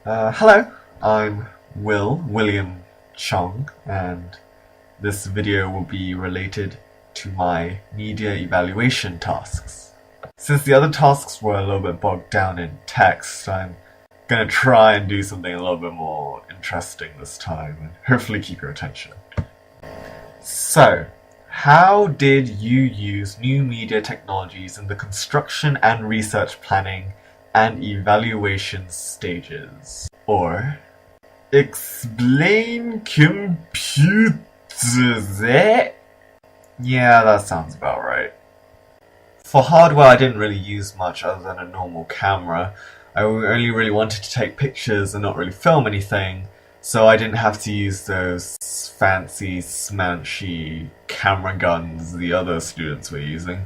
Hello, I'm William Chong, and this video will be related to my media evaluation tasks. Since the other tasks were a little bit bogged down in text, I'm gonna try and do something a little bit more interesting this time, and hopefully keep your attention. So, how did you use new media technologies in the construction and research planning and evaluation stages? Or, explain computers, eh? Yeah, that sounds about right. For hardware, I didn't really use much other than a normal camera. I only really wanted to take pictures and not really film anything, so I didn't have to use those fancy, smanchy camera guns the other students were using.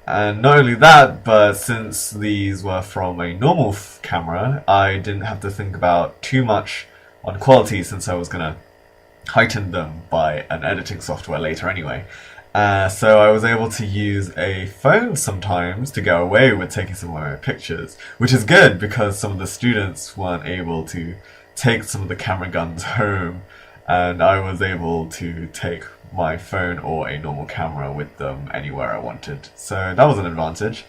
And not only that, but since these were from a normal camera, I didn't have to think about too much on quality since I was gonna heighten them by an editing software later anyway. So I was able to use a phone sometimes to go away with taking some of my pictures, which is good because some of the students weren't able to take some of the camera guns home, and I was able to take my phone or a normal camera with them anywhere I wanted. So that was an advantage.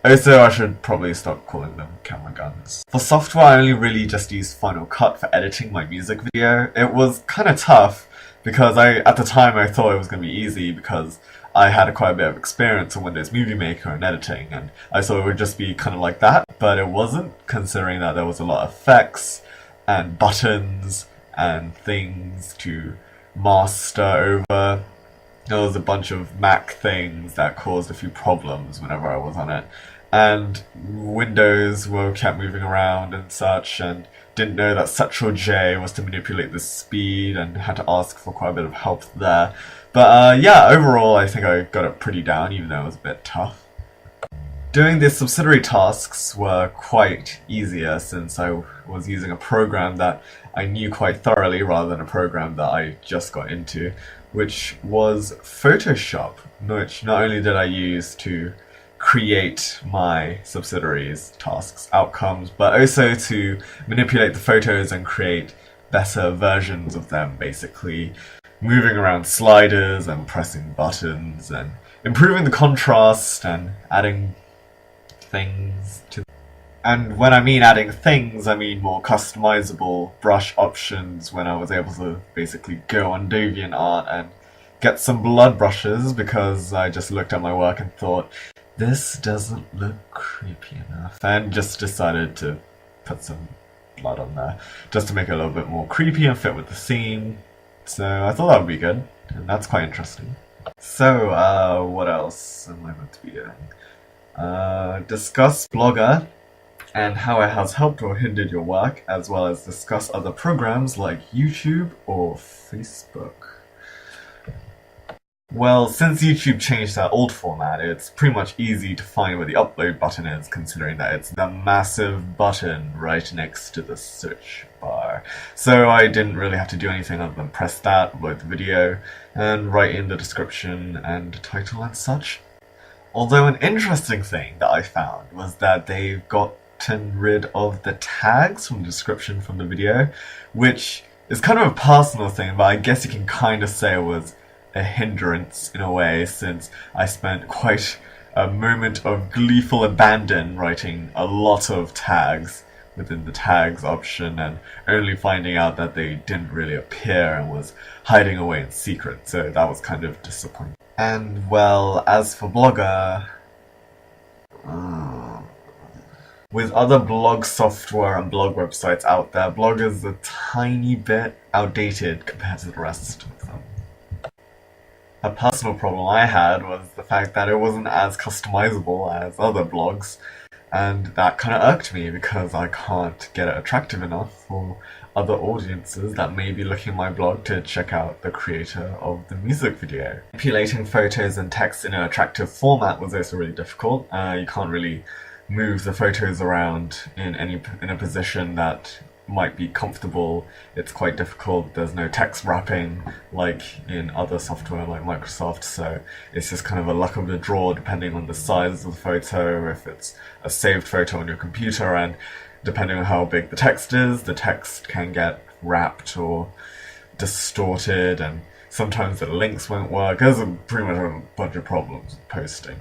Also, I should probably stop calling them camera guns. For software, I only really just used Final Cut for editing my music video. It was kind of tough because at the time I thought it was going to be easy because I had quite a bit of experience on Windows Movie Maker and editing, and I thought it would just be kind of like that, but it wasn't, considering that there was a lot of effects and buttons and things to master over. There was a bunch of Mac things that caused a few problems whenever I was on it, and Windows kept moving around and such, and didn't know that Ctrl J was to manipulate the speed, and had to ask for quite a bit of help there. But yeah, overall I think I got it pretty down, even though it was a bit tough. Doing the subsidiary tasks were quite easier since I was using a program that I knew quite thoroughly rather than a program that I just got into, which was Photoshop, which not only did I use to create my subsidiaries tasks outcomes, but also to manipulate the photos and create better versions of them, basically moving around sliders and pressing buttons and improving the contrast and adding things to. And when I mean adding things, I mean more customizable brush options when I was able to basically go on DeviantArt and get some blood brushes because I just looked at my work and thought, this doesn't look creepy enough, and just decided to put some blood on there just to make it a little bit more creepy and fit with the theme. So I thought that would be good, and that's quite interesting. So, what else am I going to be doing? Discuss Blogger and how it has helped or hindered your work, as well as discuss other programs like YouTube or Facebook. Well, since YouTube changed that old format, it's pretty much easy to find where the upload button is, considering that it's the massive button right next to the search bar. So I didn't really have to do anything other than press that, upload the video, and write in the description and title and such. Although an interesting thing that I found was that they've gotten rid of the tags from the description from the video, which is kind of a personal thing, but I guess you can kind of say it was a hindrance in a way, since I spent quite a moment of gleeful abandon writing a lot of tags within the tags option and only finding out that they didn't really appear and was hiding away in secret, so that was kind of disappointing. And well, as for Blogger, with other blog software and blog websites out there, Blogger's a tiny bit outdated compared to the rest of them. A personal problem I had was the fact that it wasn't as customizable as other blogs, and that kind of irked me because I can't get it attractive enough for other audiences that may be looking at my blog to check out the creator of the music video. Manipulating photos and text in an attractive format was also really difficult. You can't really move the photos around in a position that might be comfortable. It's quite difficult. There's no text wrapping like in other software like Microsoft, so it's just kind of a luck of the draw depending on the size of the photo, if it's a saved photo on your computer, and depending on how big the text is, the text can get wrapped or distorted, and sometimes the links won't work. There's pretty much a bunch of problems with posting.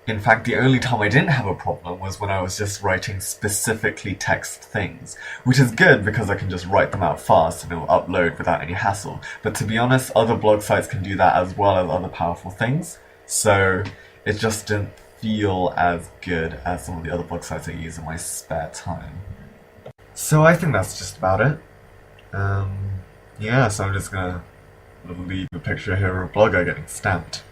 In fact, the only time I didn't have a problem was when I was just writing specifically text things, which is good because I can just write them out fast and it will upload without any hassle. But to be honest, other blog sites can do that as well as other powerful things, so it just didn't feel as good as some of the other blog sites I use in my spare time. So I think that's just about it. Yeah, so I'm just gonna leave a picture here of a blogger getting stamped.